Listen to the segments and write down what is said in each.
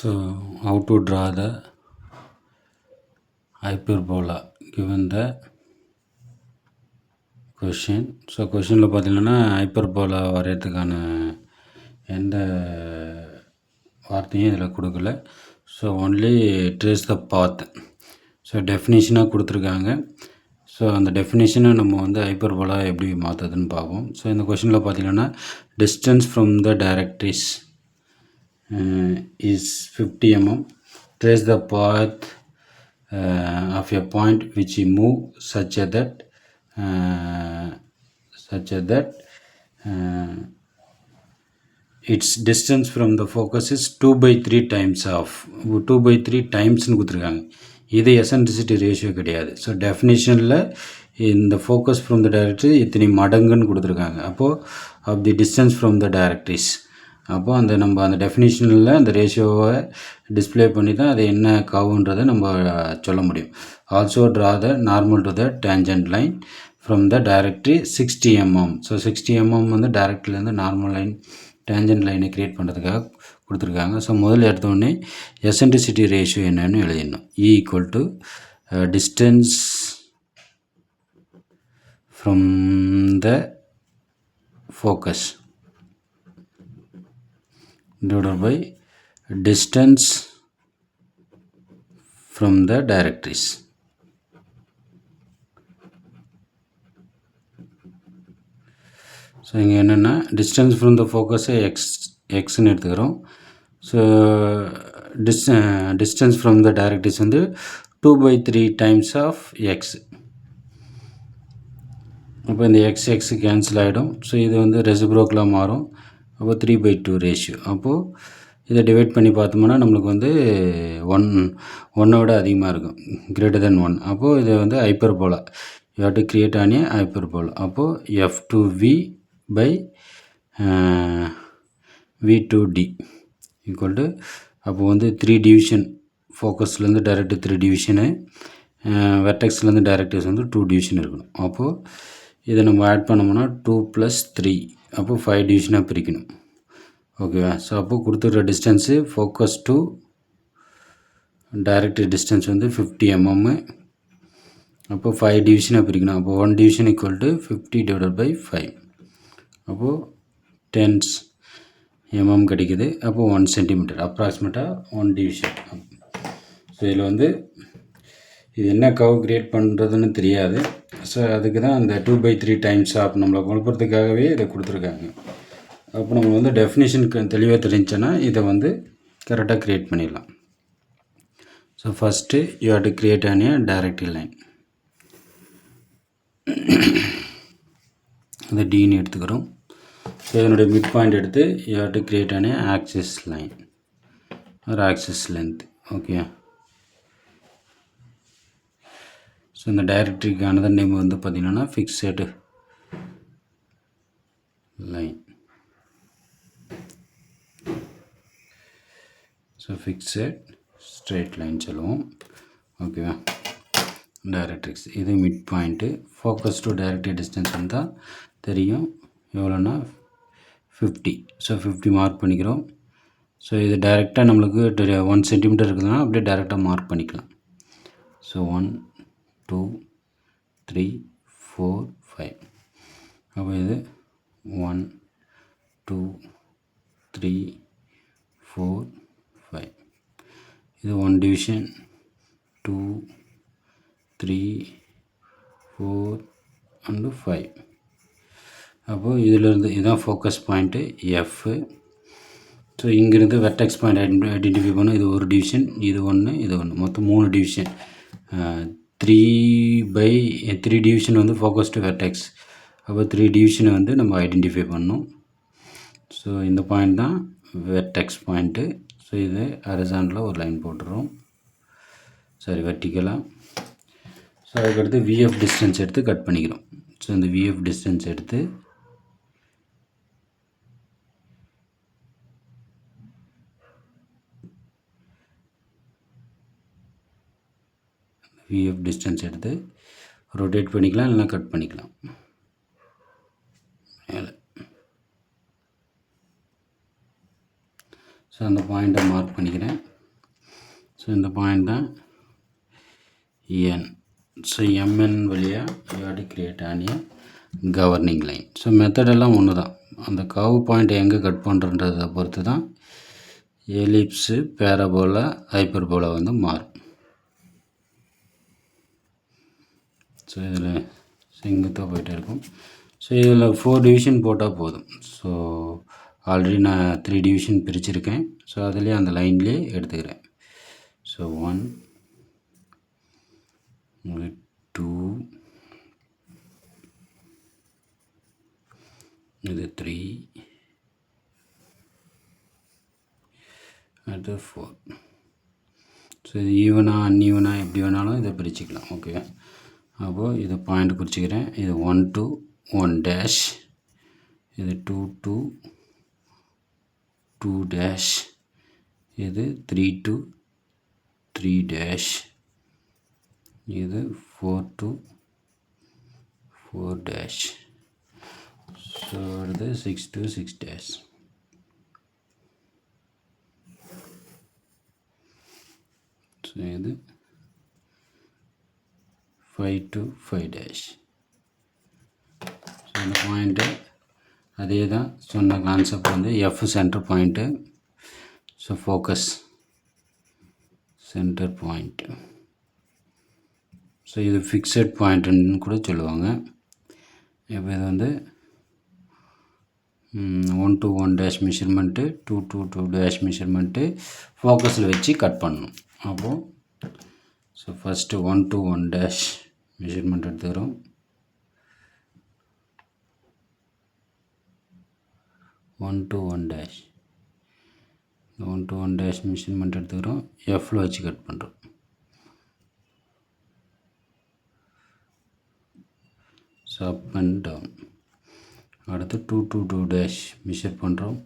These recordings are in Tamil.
So how to draw the hyperbola given the question. So கொஷினில் பார்த்தீங்கன்னா ஹைப்பர்போலா வரையறதுக்கான எந்த வார்த்தையும் இதில் கொடுக்கல. So only trace the path. So டெஃபினிஷனாக கொடுத்துருக்காங்க. ஸோ அந்த டெஃபினிஷனை நம்ம வந்து ஹைப்பர்போலா எப்படி மாற்றுறதுன்னு பார்ப்போம். ஸோ இந்த கொஷினில் பார்த்தீங்கன்னா distance from the directrix is 50 mm. Trace the path of a point which you move such that its distance from the focus is 2/3 times of 2/3 times னு கொடுத்துருக்காங்க. இது எசன்ட்ரிசிட்டி ரேஷியோ கிடையாது. ஸோ டெஃபினிஷனில் இந்த ஃபோக்கஸ் ஃப்ரம் த டைரக்ட்ரி இத்தனை மடங்குன்னு கொடுத்துருக்காங்க. அப்போது of the distance from the directrix, அப்போது அந்த நம்ம அந்த டெஃபினிஷனில் அந்த ரேஷியோவை டிஸ்பிளே பண்ணி தான் அது என்ன கவுன்றதை நம்ம சொல்ல முடியும். Also draw the normal to the tangent line from the directory 60 mm. So 60 mm வந்து டைரக்ட்ரிலேருந்து நார்மல் லைன் டேஞ்சன்ட் லைனை க்ரியேட் பண்ணுறதுக்காக கொடுத்துருக்காங்க. ஸோ முதல்ல எடுத்தோடனே எசன்ட்ரிசிட்டி ரேஷியோ என்னன்னு எழுதிடணும். E equal to distance from the focus divided by distance from the directries. So இங்கே என்னென்னா டிஸ்டன்ஸ் ஃப்ரம் த ஃபோக்கஸை எக்ஸ்ன்னு எடுத்துக்கிறோம். So distance from the directrix வந்து 2/3 டைம்ஸ் ஆஃப் எக்ஸ். அப்போ இந்த எக்ஸ் கேன்சல் ஆகிடும். ஸோ இது வந்து ரெசிப்ரோக்கலாக மாறும். அப்போ 3/2 ரேஷியோ. அப்போது இதை டிவைட் பண்ணி பார்த்தோம்னா நம்மளுக்கு வந்து ஒன்னோட அதிகமாக இருக்கும், கிரேட்டர் தென் 1. அப்போது இதை வந்து hyperbola you have to create an A hyperbola. அப்போது F2V by V2D equal to, அப்போ வந்து 3 டிவிஷன் ஃபோக்கஸ்லேருந்து டைரக்ட் 3 டிவிஷனு, வெர்டெக்ஸ்லேருந்து டைரக்டர்ஸ் வந்து 2 டிவிஷன் இருக்கணும். அப்போது இதை நம்ம ஆட் பண்ணோம்னா 2 + 3, அப்போது 5 டிவிஷனாக பிரிக்கணும். ஓகேவா? ஸோ அப்போது கொடுத்துருக்க distance focus to direct distance வந்து 50 mm. அப்போது 5 டிவிஷனாக பிரிக்கணும். அப்போது 1 division equal to 50 divided by 5. அப்போது 10 mm கிடைக்குது. அப்போது 1 cm, அப்ராக்சிமேட்டாக 1 டிவிஷன். ஸோ இதில் வந்து இது என்ன கர்வ் கிரியேட் பண்ணுறதுன்னு தெரியாது. ஸோ அதுக்கு தான் அந்த 2/3 டைம்ஸ் ஆஃப் நம்மளை குழப்பறதுக்காகவே இதை கொடுத்துருக்காங்க. அப்போ நம்ம வந்து டெஃபினேஷனுக்கு தெளிவாக தெரிஞ்சுன்னா இதை வந்து கரெக்டாக க்ரியேட் பண்ணிடலாம். So first you have to create an A directory line. அதை டின்னு எடுத்துக்கிறோம். ஸோ இதனுடைய மிட் பாயிண்ட் எடுத்து you have to create an A axis line ஒரு ஆக்சிஸ் லென்த். ஓகே. ஸோ இந்த டைரக்ட்ரிக்கு அனதர் நேம் வந்து பார்த்திங்கன்னா fixed line. So fixed straight line சொல்லுவோம். ஓகேவா? டைரக்ட்ரிக்ஸ் இது mid point. Focus to directory distance வந்தால் தெரியும் எவ்வளோன்னா 50. ஸோ 50 மார்க் பண்ணிக்கிறோம். ஸோ இது டைரெக்டாக நம்மளுக்கு 1 cm இருக்குதுன்னா அப்படியே டைரெக்டாக மார்க் பண்ணிக்கலாம். ஸோ 1 2 3 4 5. அப்போ இது 1 2 3 4 5. இது 1 டிவிஷன் 2 3 4 and 5. அப்போது இதிலிருந்து இதுதான் ஃபோக்கஸ் பாயிண்ட்டு F. ஸோ இங்கேருந்து வெர்டெக்ஸ் பாயிண்ட் ஐடென்டிஃபை பண்ணணும். இது ஒரு டிவிஷன், இது ஒன்று, இது ஒன்று, மொத்தம் 3 டிவிஷன். 3/3 டிவிஷன் வந்து ஃபோக்கஸ் டு வெர்டெக்ஸ். அப்போ 3 டிவிஷனை வந்து நம்ம ஐடென்டிஃபை பண்ணணும். ஸோ இந்த பாயிண்ட் தான் வெர்டெக்ஸ் பாயிண்ட்டு. ஸோ இது ஹரிசாண்டலில் ஒரு லைன் போட்டுறோம், சரி வெர்டிக்கலாக. ஸோ அதுக்கடுத்து VF டிஸ்டன்ஸ் எடுத்து கட் பண்ணிக்கிறோம். ஸோ இந்த VF டிஸ்டன்ஸ் எடுத்து ரொட்டேட் பண்ணிக்கலாம், இல்லைனா கட் பண்ணிக்கலாம். மேலே ஸோ அந்த பாயிண்ட்டை மார்க் பண்ணிக்கிறேன். ஸோ இந்த பாயிண்ட் தான் என். ஸோ எம்என் வழியாக you have to create an a governing line. So மெத்தடெல்லாம் ஒன்று தான். அந்த கர்வ் பாயிண்ட் எங்கே கட் பண்ணுறன்றதை பொறுத்து தான் எலிப்ஸு, பேரபோலா, ஹைப்பர்போலா வந்து மாறும். ஸோ இதில் செங்குத்தாக போயிட்டே இருக்கும். ஸோ இதில் 4 டிவிஷன் போட்டால் போதும். ஸோ ஆல்ரெடி நான் 3 டிவிஷன் பிரிச்சுருக்கேன். ஸோ அதுலேயே அந்த லைன்லேயே எடுத்துக்கிறேன். ஸோ 1 2 இது 3 அடுத்து 4. ஸோ இது ஈவனாக அன்ஈவனாக எப்படி வேணாலும் இதை பிரிச்சுக்கலாம். ஓகே, அப்போது இதை பாயிண்ட் குறிச்சிக்கிறேன். இது 1 to 1 dash, இது 2 to 2 dash, இது 3 to 3 dash, இது 4 to 4 dash. ஸோ அடுத்து 6 to 6 dash. ஸோ இது 5 to 5 dash. ஸோ இந்த பாயிண்ட்டு அதே தான் சொன்ன கான்செப்ட் வந்து F centre point. So focus centre point. So இது ஃபிக்ஸட் பாயிண்ட்டுன்னு கூட சொல்லுவாங்க. இப்போ இது வந்து 1 to 1 dash measurement, 2 to 2 dash measurement ஃபோக்கஸில் வச்சு கட் பண்ணணும். அப்போது so first 1 to 1 dash measurement எடுத்துக்கிறோம். 1 to 1 dash 1 to 1 dash measurement எடுத்துக்கிறோம். எஃப்பில் வச்சு கட் பண்ணுறோம். So up and down. அடுத்து 2 to 2 dash மெஷர் பண்ணுறோம்.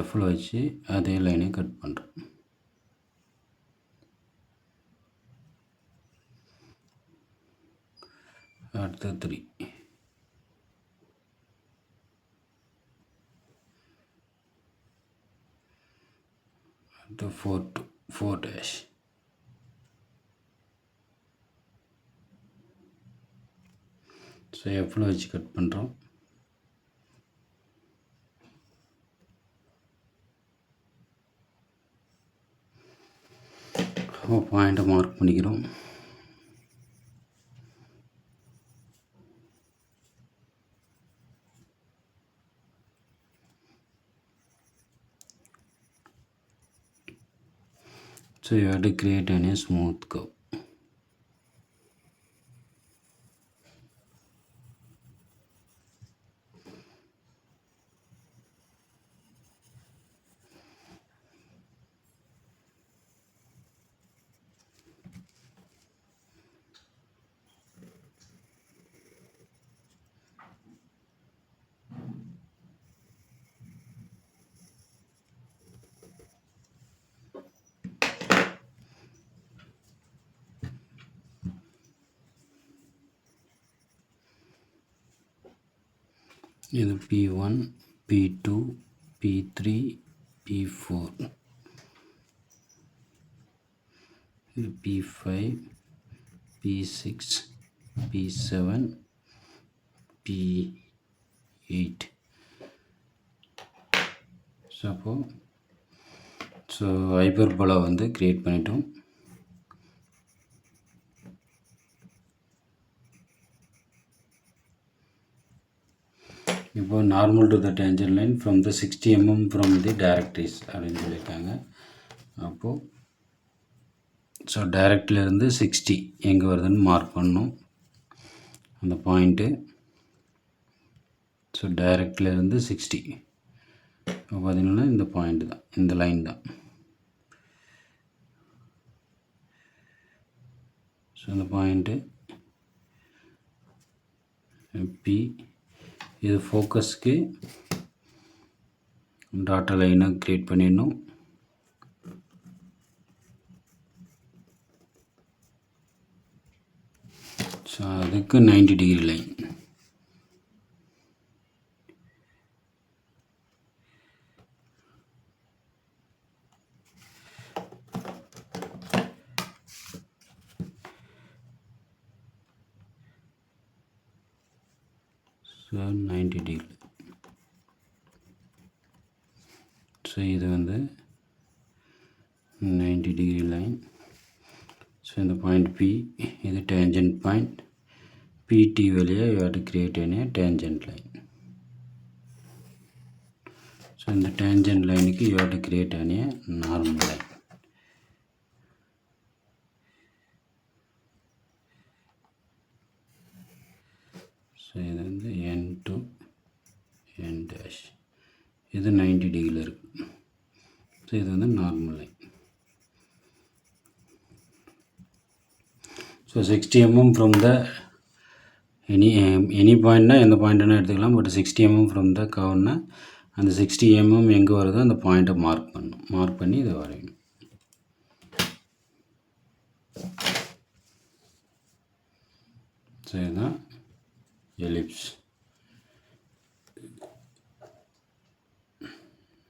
எஃப்பில் வச்சு அதே லைனை கட் பண்ணுறோம். அடுத்து 3. அடுத்து 4 to 4 dash. ஸோ எஃப்பில் வச்சு கட் பண்ணுறோம். பாயிண்ட்டை மார்க் பண்ணிக்கிறோம். So you have to create a smooth curve. இது P1, P2, P3, P4, இது P5, P6, P7, P8. So hyperbola வந்து க்ரியேட் பண்ணிட்டோம். இப்போ normal to the danger line from the 60 mm from the directrix அப்படின்னு சொல்லியிருக்காங்க. அப்போது ஸோ டைரக்ட்லேருந்து 60 எங்கே வருதுன்னு மார்க் பண்ணணும் அந்த பாயிண்ட்டு. ஸோ டைரக்ட்லேருந்து 60 இப்போ பார்த்திங்கன்னா இந்த பாயிண்ட்டு தான், இந்த லைன் தான். ஸோ இந்த பாயிண்ட்டு பி, இது ஃபோக்கஸ்க்கு டாட்டா லைனை க்ரியேட் பண்ணிடணும். ஸோ அதுக்கு 90 degree line. So 90 degree. So இது வந்து 90 டிகிரி லைன். ஸோ இந்த பாயிண்ட் P, இது டேஞ்சன்ட் பாயிண்ட். PT வழியாக you have to create a tangent line. So இந்த டேஞ்சன்ட் லைனுக்கு you have to create a normal line. So இது வந்து N to N dash. இது 90 டிகிரியில் இருக்குது. ஸோ இது வந்து normal line. So 60 mm from the any பாயிண்ட்னா எந்த பாயிண்ட்னா எடுத்துக்கலாம். பட் 60 mm ஃப்ரம் த கர்வ்னா அந்த 60 mm எங்கே வருதோ அந்த பாயிண்ட்டை மார்க் பண்ணணும். மார்க் பண்ணி இதை வரையணும். ஸோ இதுதான் எலிப்ஸ்.